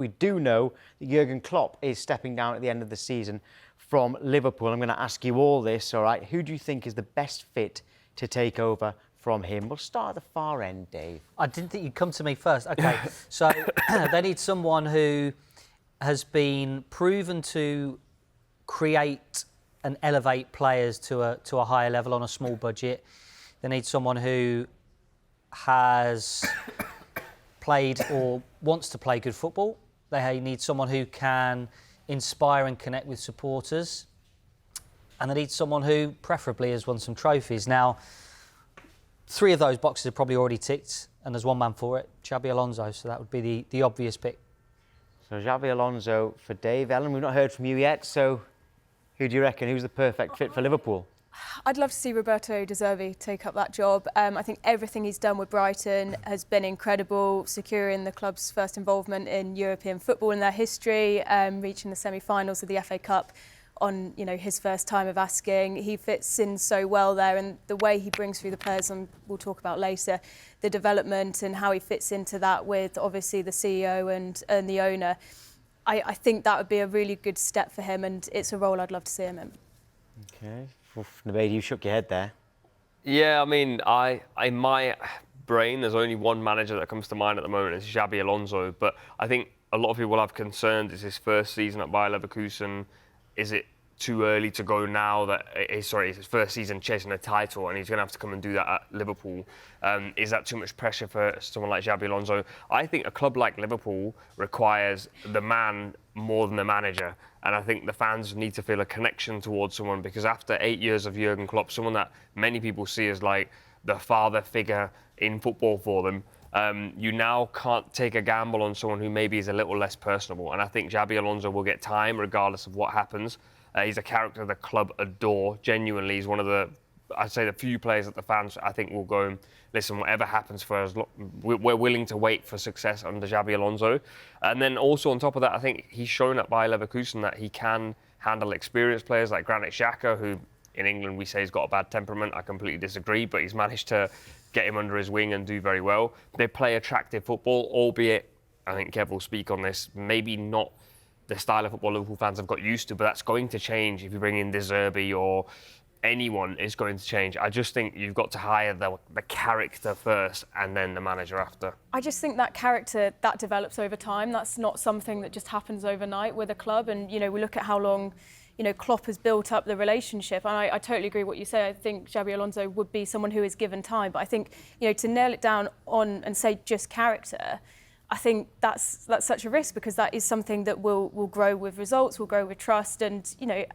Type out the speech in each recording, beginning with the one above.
We do know that Jurgen Klopp is stepping down at the end of the season from Liverpool. I'm going to ask you all this, all right? Who do you think is the best fit to take over from him? We'll start at the far end, Dave. I didn't think you'd come to me first. OK, so they need someone who has been proven to create and elevate players to a higher level on a small budget. They need someone who has played or wants to play good football. They need someone who can inspire and connect with supporters. And they need someone who preferably has won some trophies. Now, 3 of those boxes are probably already ticked, and there's one man for it, Xabi Alonso, so that would be the obvious pick. So Xabi Alonso for Dave. Ellen, we've not heard from you yet, so who do you reckon? Who's the perfect fit for Liverpool? I'd love to see Roberto De Zerbi take up that job. I think everything he's done with Brighton has been incredible, securing the club's first involvement in European football in their history, reaching the semi-finals of the FA Cup on his first time of asking. He fits in so well there, and the way he brings through the players, and we'll talk about later, the development and how he fits into that with obviously the CEO and the owner. I think that would be a really good step for him, and it's a role I'd love to see him in. OK. Nabade, you shook your head there. Yeah, I mean, in my brain, there's only one manager that comes to mind at the moment. It's Xabi Alonso. But I think a lot of people have concerns. It's his first season at Bayer Leverkusen. Is it too early to go now that it's his first season chasing a title and he's going to have to come and do that at Liverpool? Is that too much pressure for someone like Xabi Alonso? I think a club like Liverpool requires the man more than the manager. And I think the fans need to feel a connection towards someone, because after 8 years of Jurgen Klopp, someone that many people see as like the father figure in football for them, you now can't take a gamble on someone who maybe is a little less personable. And I think Xabi Alonso will get time regardless of what happens. He's a character the club adore. Genuinely, he's one of the few players that the fans, I think, will go, listen, whatever happens for us, we're willing to wait for success under Xabi Alonso. And then also on top of that, I think he's shown at Bayer Leverkusen that he can handle experienced players like Granit Xhaka, who in England we say he's got a bad temperament. I completely disagree, but he's managed to get him under his wing and do very well. They play attractive football, albeit, I think Kev will speak on this, maybe not the style of football Liverpool fans have got used to, but that's going to change if you bring in De Zerbi, or anyone is going to change. I just think you've got to hire the character first and then the manager after. I just think that character, that develops over time. That's not something that just happens overnight with a club. And, we look at how long, Klopp has built up the relationship. And I totally agree with what you say. I think Xabi Alonso would be someone who is given time. But I think, to nail it down on and say just character, I think that's such a risk, because that is something that will grow with results, will grow with trust, and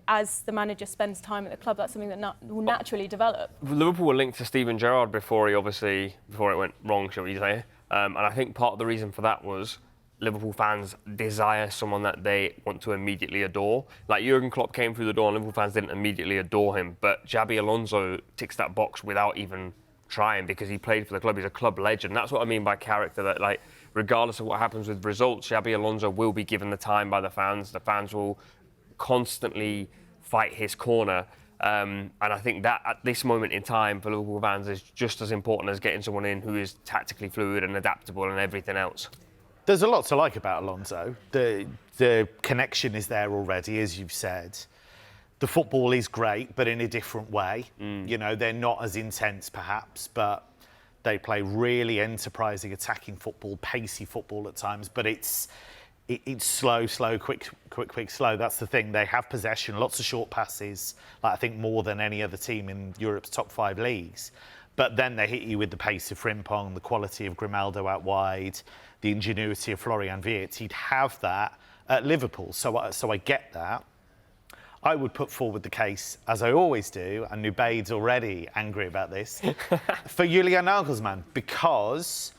as the manager spends time at the club, that's something that will naturally develop. Liverpool were linked to Steven Gerrard before it went wrong, shall we say? And I think part of the reason for that was Liverpool fans desire someone that they want to immediately adore. Like Jurgen Klopp came through the door and Liverpool fans didn't immediately adore him, but Xabi Alonso ticks that box without even trying, because he played for the club. He's a club legend. That's what I mean by character, that regardless of what happens with results, Xabi Alonso will be given the time by the fans. The fans will constantly fight his corner. And I think that at this moment in time for Liverpool fans is just as important as getting someone in who is tactically fluid and adaptable and everything else. There's a lot to like about Alonso. The connection is there already, as you've said. The football is great, but in a different way. They're not as intense perhaps, but they play really enterprising, attacking football, pacey football at times, but it's slow, quick, slow. That's the thing. They have possession, lots of short passes, I think more than any other team in Europe's top 5 leagues. But then they hit you with the pace of Frimpong, the quality of Grimaldo out wide, the ingenuity of Florian Wirtz. He'd have that at Liverpool, so I get that. I would put forward the case, as I always do, and Nubade's already angry about this, for Julian Nagelsmann, because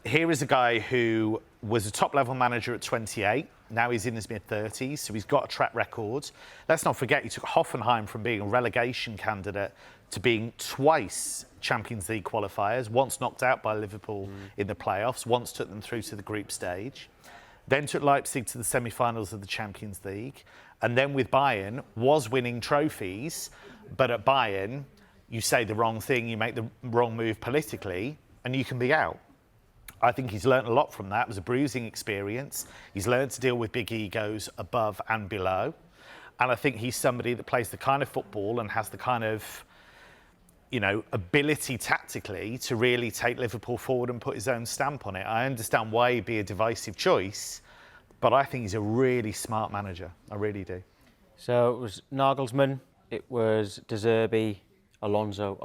here is a guy who was a top-level manager at 28. Now he's in his mid-30s, so he's got a track record. Let's not forget, he took Hoffenheim from being a relegation candidate to being twice Champions League qualifiers, once knocked out by Liverpool in the playoffs, once took them through to the group stage, then took Leipzig to the semi-finals of the Champions League, and then with Bayern was winning trophies, but at Bayern, you say the wrong thing, you make the wrong move politically, and you can be out. I think he's learnt a lot from that. It was a bruising experience. He's learned to deal with big egos above and below. And I think he's somebody that plays the kind of football and has the kind of, ability tactically to really take Liverpool forward and put his own stamp on it. I understand why he'd be a divisive choice, but I think he's a really smart manager. I really do. So it was Nagelsmann, it was De Zerbi, Alonso.